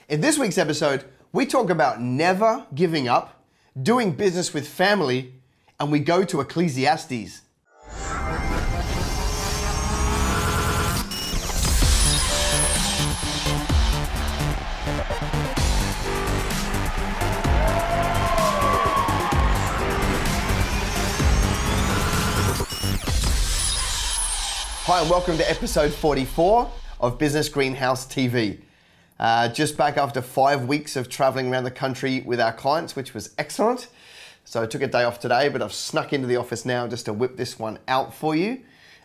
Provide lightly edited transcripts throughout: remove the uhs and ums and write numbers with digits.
In this week's episode, we talk about never giving up, doing business with family, and we go to Ecclesiastes. Hi and welcome to episode 44 of Business Greenhouse TV. Just back after 5 weeks of traveling around the country with our clients, which was excellent. So I took a day off today, but I've snuck into the office now just to whip this one out for you.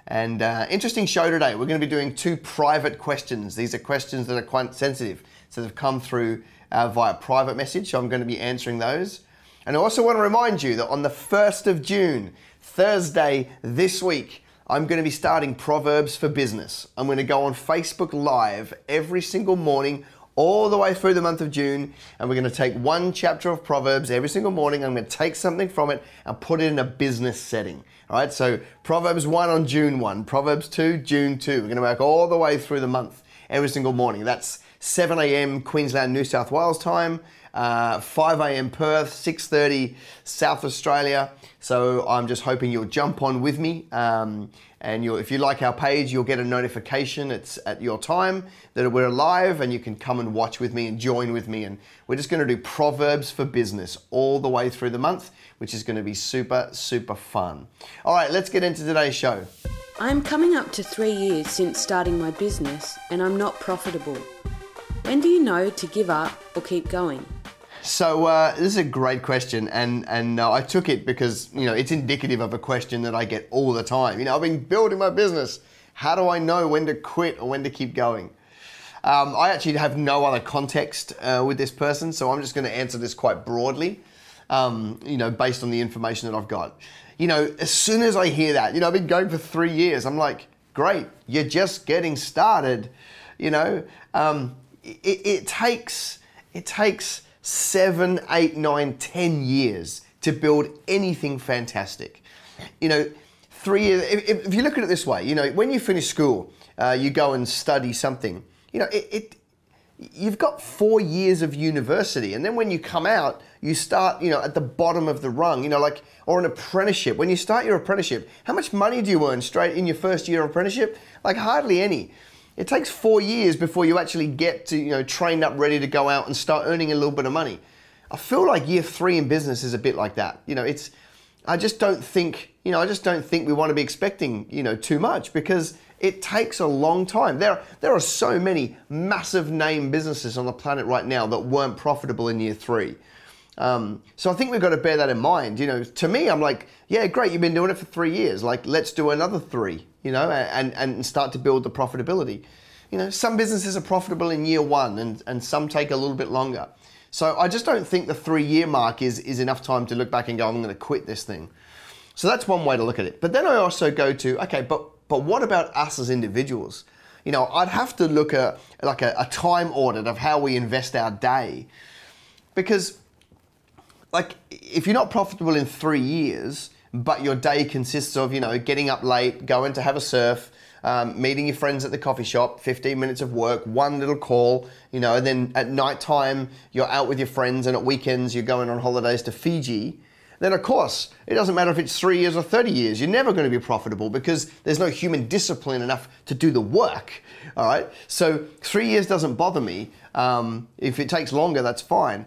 And interesting show today. We're going to be doing 2 private questions. These are questions that are quite sensitive. So they've come through via private message, so I'm going to be answering those. And I also want to remind you that on the 1st of June, Thursday this week, I'm going to be starting Proverbs for Business. I'm going to go on Facebook Live every single morning all the way through the month of June, and we're going to take one chapter of Proverbs every single morning. I'm going to take something from it and put it in a business setting. All right, so Proverbs 1 on June 1, Proverbs 2, June 2. We're going to work all the way through the month every single morning. That's 7 a.m. Queensland, New South Wales time, 5 a.m. Perth, 6:30 South Australia. So I'm just hoping you'll jump on with me. And if you like our page, you'll get a notification. It's at your time that we're live, and you can come and watch with me and join with me. And we're just going to do Proverbs for Business all the way through the month, which is going to be super, super fun. All right, let's get into today's show. I'm coming up to 3 years since starting my business, and I'm not profitable. When do you know to give up or keep going? So this is a great question, and I took it because, it's indicative of a question that I get all the time. I've been building my business. How do I know when to quit or when to keep going? I actually have no other context with this person, so I'm just going to answer this quite broadly, based on the information that I've got. As soon as I hear that, I've been going for 3 years, I'm like, great, you're just getting started. It takes 7, 8, 9, 10 years to build anything fantastic. 3 years, if you look at it this way, when you finish school, you go and study something, you've got 4 years of university, and then when you come out, you start, at the bottom of the rung, or an apprenticeship. When you start your apprenticeship, how much money do you earn straight in your first year of apprenticeship? Like hardly any. It takes 4 years before you actually get to, trained up, ready to go out and start earning a little bit of money. I feel like year 3 in business is a bit like that. I just don't think we want to be expecting, too much, because it takes a long time. There are so many massive name businesses on the planet right now that weren't profitable in year 3. So I think we've got to bear that in mind. To me, I'm like, yeah, great, you've been doing it for 3 years. Like, let's do another 3, and start to build the profitability. Some businesses are profitable in year 1 and some take a little bit longer. So I just don't think the 3-year mark is enough time to look back and go, I'm going to quit this thing. So that's one way to look at it. But then I also go to, okay, but what about us as individuals? I'd have to look at like a time audit of how we invest our day. Because like, if you're not profitable in 3 years, but your day consists of, getting up late, going to have a surf, meeting your friends at the coffee shop, 15 minutes of work, one little call, and then at night time, you're out with your friends, and at weekends, you're going on holidays to Fiji, then of course, it doesn't matter if it's 3 years or 30 years, you're never going to be profitable because there's no human discipline enough to do the work, all right? So 3 years doesn't bother me. If it takes longer, that's fine.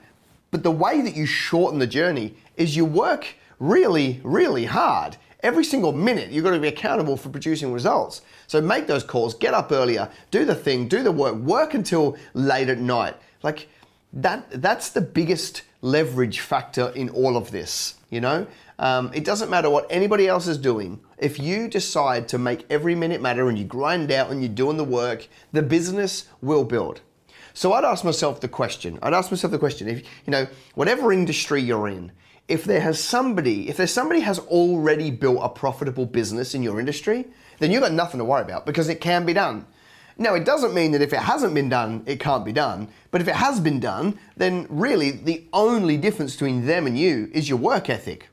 But the way that you shorten the journey is you work really, really hard. Every single minute, you've got to be accountable for producing results. So make those calls, get up earlier, do the thing, do the work until late at night. Like that's the biggest leverage factor in all of this, It doesn't matter what anybody else is doing. If you decide to make every minute matter and you grind out and you're doing the work, the business will build. So I'd ask myself the question, if, whatever industry you're in, if there's somebody has already built a profitable business in your industry, then you've got nothing to worry about because it can be done. Now, it doesn't mean that if it hasn't been done, it can't be done. But if it has been done, then really the only difference between them and you is your work ethic.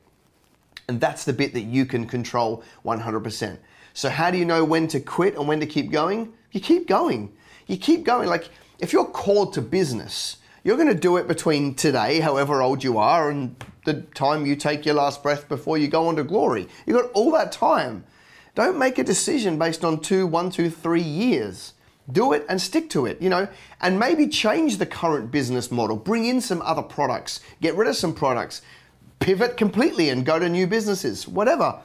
And that's the bit that you can control 100%. So how do you know when to quit and when to keep going? You keep going. You keep going. Like, if you're called to business, you're going to do it between today, however old you are, and the time you take your last breath before you go on to glory. You've got all that time. Don't make a decision based on 1, 2, 3 years. Do it and stick to it, and maybe change the current business model. Bring in some other products. Get rid of some products. Pivot completely and go to new businesses, whatever.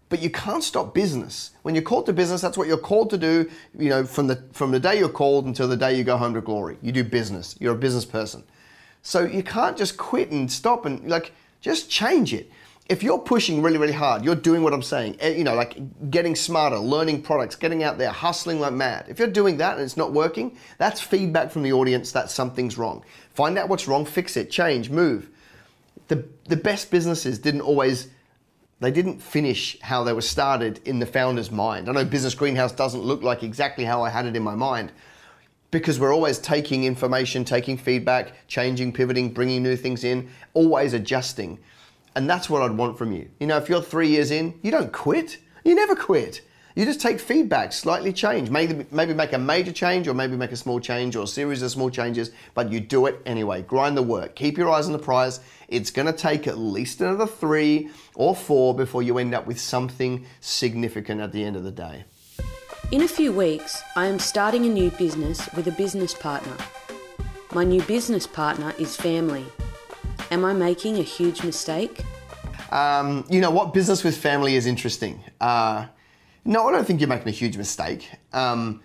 But you can't stop business. When you're called to business, that's what you're called to do, from the day you're called until the day you go home to glory. You do business. You're a business person. So you can't just quit and stop and just change it. If you're pushing really, really hard, you're doing what I'm saying, getting smarter, learning products, getting out there, hustling like mad. If you're doing that and it's not working, that's feedback from the audience that something's wrong. Find out what's wrong, fix it, change, move. The best businesses didn't finish how they were started in the founder's mind. I know Business Greenhouse doesn't look like exactly how I had it in my mind, because we're always taking information, taking feedback, changing, pivoting, bringing new things in, always adjusting. And that's what I'd want from you. If you're 3 years in, you don't quit. You never quit. You just take feedback, slightly change, maybe make a major change, or maybe make a small change, or a series of small changes, but you do it anyway. Grind the work. Keep your eyes on the prize. It's going to take at least another 3 or 4 before you end up with something significant at the end of the day. In a few weeks, I am starting a new business with a business partner. My new business partner is family. Am I making a huge mistake? Business with family is interesting. No, I don't think you're making a huge mistake. I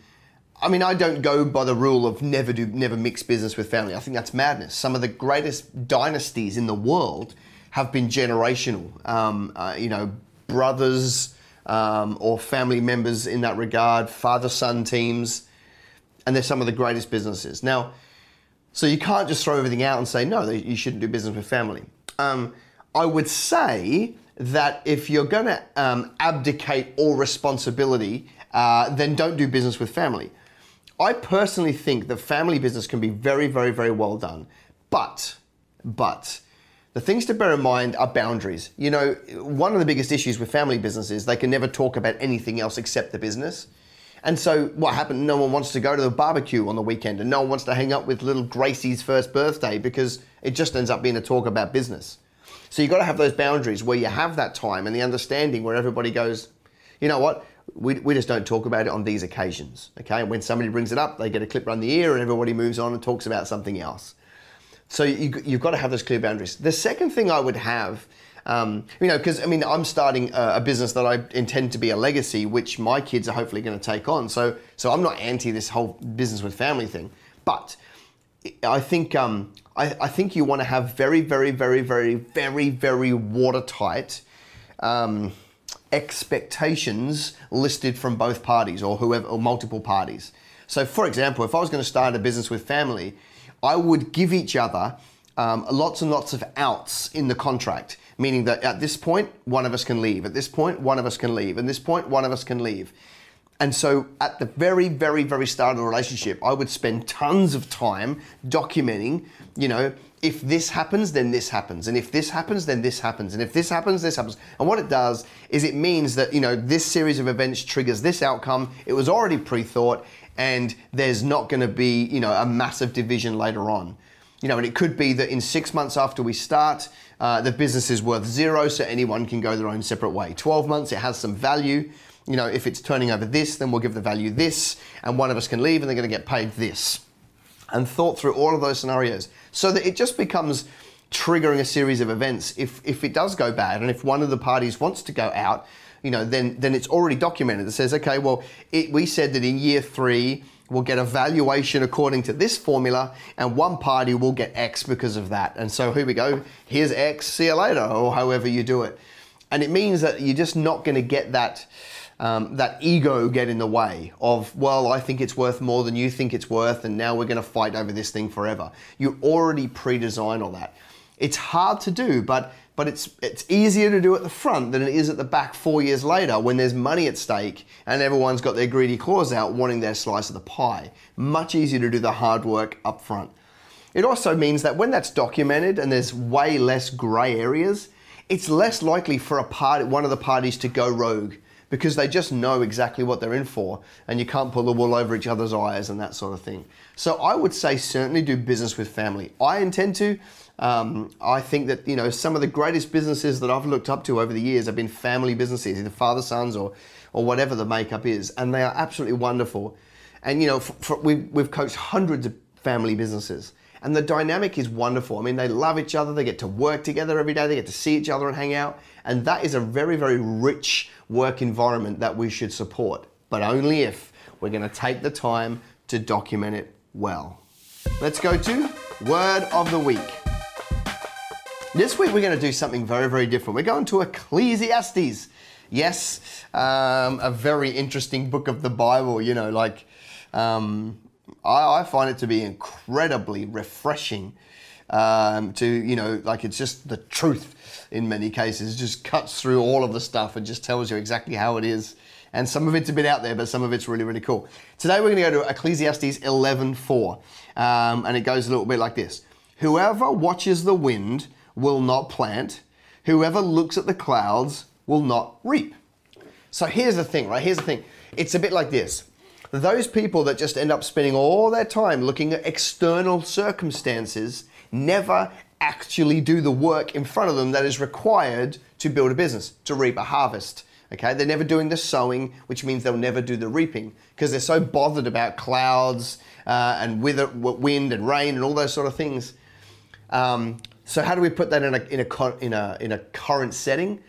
don't go by the rule of never mix business with family. I think that's madness. Some of the greatest dynasties in the world have been generational. Brothers or family members in that regard, father-son teams, and they're some of the greatest businesses. Now, so you can't just throw everything out and say, no, you shouldn't do business with family. I would say that if you're going to abdicate all responsibility, then don't do business with family. I personally think that family business can be very, very, very well done. But the things to bear in mind are boundaries. One of the biggest issues with family business is they can never talk about anything else except the business. And so what happened, no one wants to go to the barbecue on the weekend, and no one wants to hang out with little Gracie's first birthday, because it just ends up being a talk about business. So you've got to have those boundaries where you have that time and the understanding where everybody goes, you know what, we just don't talk about it on these occasions, okay? And when somebody brings it up, they get a clip around the ear and everybody moves on and talks about something else. So you've got to have those clear boundaries. The second thing I would have, because I'm starting a business that I intend to be a legacy, which my kids are hopefully going to take on. So I'm not anti this whole business with family thing, but I think you want to have very, very, very, very, very, very watertight expectations listed from both parties or multiple parties. So, for example, if I was going to start a business with family, I would give each other lots and lots of outs in the contract, meaning that at this point, one of us can leave. At this point, one of us can leave. At this point, one of us can leave. And so at the very, very, very start of the relationship, I would spend tons of time documenting, if this happens, then this happens. And if this happens, then this happens. And if this happens, this happens. And what it does is it means that, this series of events triggers this outcome. It was already pre-thought, and there's not going to be, a massive division later on. And it could be that in 6 months after we start, the business is worth 0, so anyone can go their own separate way. 12 months, it has some value. If it's turning over this, then we'll give the value this, and one of us can leave and they're going to get paid this. And thought through all of those scenarios so that it just becomes triggering a series of events. If it does go bad, and if one of the parties wants to go out, then it's already documented. It says, okay, well, we said that in year 3, we'll get a valuation according to this formula, and one party will get X because of that. And so here we go, here's X, see you later, or however you do it. And it means that you're just not going to get that ego get in the way of, well, I think it's worth more than you think it's worth, and now we're going to fight over this thing forever. You already pre-design all that. It's hard to do, but it's easier to do at the front than it is at the back 4 years later when there's money at stake and everyone's got their greedy claws out wanting their slice of the pie. Much easier to do the hard work up front. It also means that when that's documented and there's way less grey areas, it's less likely for one of the parties to go rogue, because they just know exactly what they're in for, and you can't pull the wool over each other's eyes and that sort of thing. So I would say certainly do business with family. I intend to. I think that, you know, some of the greatest businesses that I've looked up to over the years have been family businesses, either father, sons, or whatever the makeup is, and they are absolutely wonderful. And, you know, we've coached hundreds of family businesses, and the dynamic is wonderful. I mean, they love each other, they get to work together every day, they get to see each other and hang out, and that is a very, very rich work environment that we should support, but only if we're going to take the time to document it well. Let's go to Word of the Week. This week we're going to do something very, very different. We're going to Ecclesiastes. Yes, a very interesting book of the Bible, you know, like I find it to be incredibly refreshing to, you know, like it's just the truth in many cases. It just cuts through all of the stuff and just tells you exactly how it is. And some of it's a bit out there, but some of it's really, really cool. Today we're going to go to Ecclesiastes 11:4, and it goes a little bit like this. Whoever watches the wind will not plant. Whoever looks at the clouds will not reap. So here's the thing, right? Here's the thing. It's a bit like this. Those people that just end up spending all their time looking at external circumstances never actually do the work in front of them that is required to build a business, to reap a harvest. Okay, they're never doing the sowing, which means they'll never do the reaping because they're so bothered about clouds and wind and rain and all those sort of things. So how do we put that in a current setting?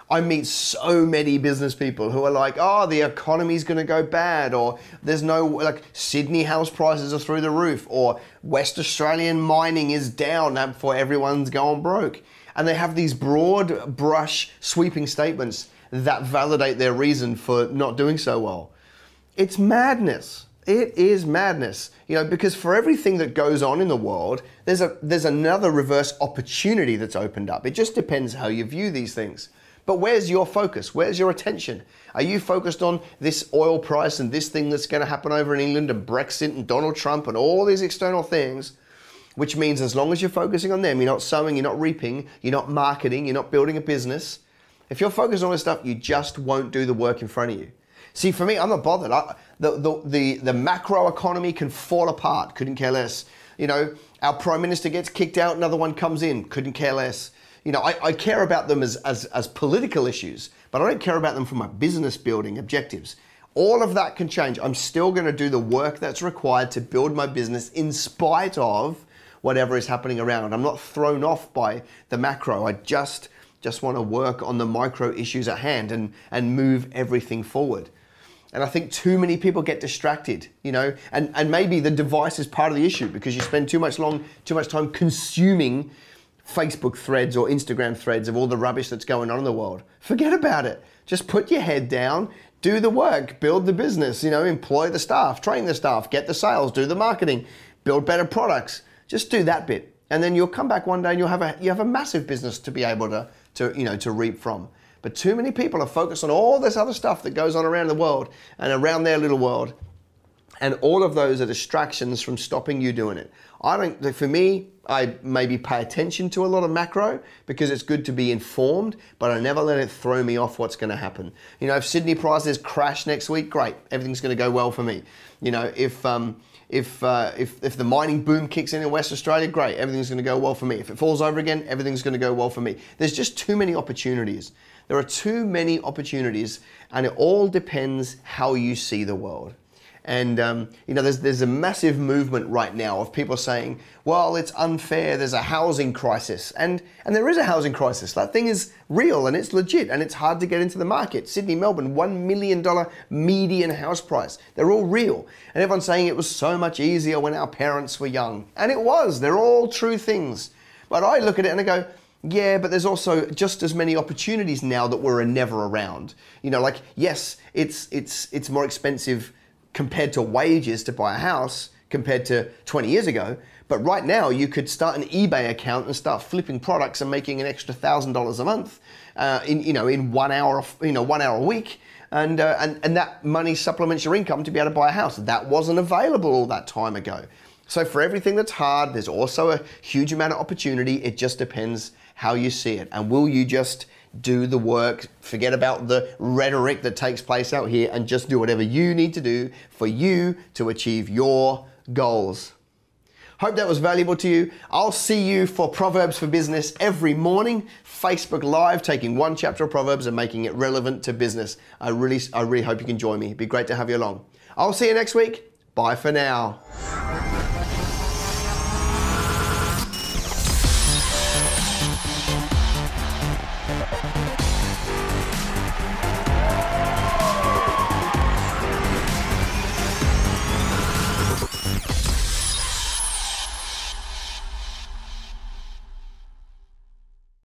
I meet so many business people who are like, oh, the economy's going to go bad, or there's no, like, Sydney house prices are through the roof, or West Australian mining is down before everyone's going broke. And they have these broad brush sweeping statements that validate their reason for not doing so well. It's madness. It is madness, you know, because for everything that goes on in the world, there's another reverse opportunity that's opened up. It just depends how you view these things. But where's your focus? Where's your attention? Are you focused on this oil price and this thing that's going to happen over in England and Brexit and Donald Trump and all these external things, which means as long as you're focusing on them, you're not sowing, you're not reaping, you're not marketing, you're not building a business. If you're focused on all this stuff, you just won't do the work in front of you. See, for me, I'm not bothered. The macro economy can fall apart, couldn't care less. You know, our prime minister gets kicked out, another one comes in, couldn't care less. You know, I care about them as political issues, but I don't care about them for my business building objectives. All of that can change. I'm still going to do the work that's required to build my business in spite of whatever is happening around. I'm not thrown off by the macro. I just want to work on the micro issues at hand and move everything forward. And I think too many people get distracted, you know, and maybe the device is part of the issue because you spend too much time consuming Facebook threads or Instagram threads of all the rubbish that's going on in the world. Forget about it. Just put your head down, do the work, build the business, you know, employ the staff, train the staff, get the sales, do the marketing, build better products. Just do that bit. And then you'll come back one day and you have a massive business to be able to reap from. But too many people are focused on all this other stuff that goes on around the world and around their little world. And all of those are distractions from stopping you doing it. For me, I maybe pay attention to a lot of macro because it's good to be informed, but I never let it throw me off what's going to happen. You know, if Sydney prices crash next week, great, everything's going to go well for me. You know, if the mining boom kicks in West Australia, great, everything's going to go well for me. If it falls over again, everything's going to go well for me. There's just too many opportunities. There are too many opportunities, and it all depends how you see the world. And you know, there's a massive movement right now of people saying, well, it's unfair, there's a housing crisis. And there is a housing crisis. That thing is real and it's legit and it's hard to get into the market. Sydney, Melbourne, $1 million median house price. They're all real. And everyone's saying it was so much easier when our parents were young. And it was. They're all true things. But I look at it and I go, yeah, but there's also just as many opportunities now that were never around. You know, like, yes, it's more expensive compared to wages to buy a house compared to 20 years ago. But right now you could start an eBay account and start flipping products and making an extra $1,000 a month in 1 hour, 1 hour a week. And that money supplements your income to be able to buy a house. That wasn't available all that time ago. So for everything that's hard, there's also a huge amount of opportunity. It just depends how you see it. And will you just do the work, forget about the rhetoric that takes place out here, and just do whatever you need to do for you to achieve your goals. Hope that was valuable to you. I'll see you for Proverbs for Business every morning, Facebook Live, taking one chapter of Proverbs and making it relevant to business. I really hope you can join me. It'd be great to have you along. I'll see you next week. Bye for now.